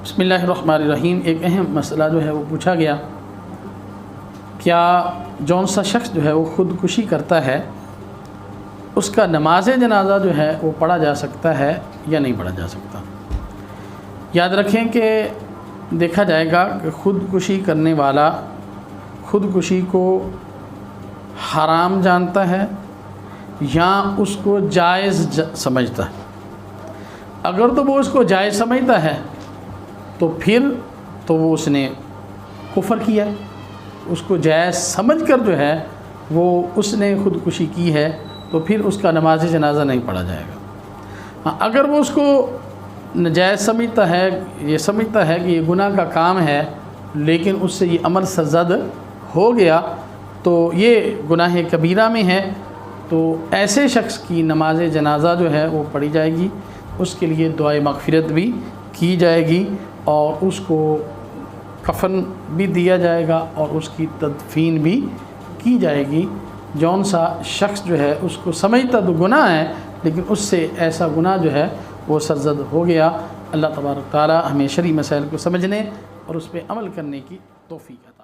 بسم اللہ الرحمن الرحیم۔ ایک اہم مسئلہ جو ہے وہ پوچھا گیا، کیا جون سا شخص جو ہے وہ خودکشی کرتا ہے اس کا نماز جنازہ جو ہے وہ پڑھا جا سکتا ہے یا نہیں پڑھا جا سکتا؟ یاد رکھیں کہ دیکھا جائے گا کہ خودکشی کرنے والا خودکشی کو حرام جانتا ہے یا اس کو جائز سمجھتا ہے۔ اگر تو وہ اس کو جائز سمجھتا ہے تو پھر تو وہ اس نے کفر کیا، اس کو جائز سمجھ کر جو ہے وہ اس نے خودکشی کی ہے، تو پھر اس کا نماز جنازہ نہیں پڑھا جائے گا۔ ہاں، اگر وہ اس کو ناجائز سمجھتا ہے، یہ سمجھتا ہے کہ یہ گناہ کا کام ہے لیکن اس سے یہ عمل سرزد ہو گیا تو یہ گناہ کبیرہ میں ہے، تو ایسے شخص کی نماز جنازہ جو ہے وہ پڑھی جائے گی، اس کے لیے دعائے مغفرت بھی کی جائے گی اور اس کو کفن بھی دیا جائے گا اور اس کی تدفین بھی کی جائے گی۔ جون سا شخص جو ہے اس کو سمجھتا تو گناہ ہے لیکن اس سے ایسا گناہ جو ہے وہ سرزد ہو گیا۔ اللہ تبارک تعالی ہمیں شرعی مسائل کو سمجھنے اور اس پہ عمل کرنے کی توفیق عطا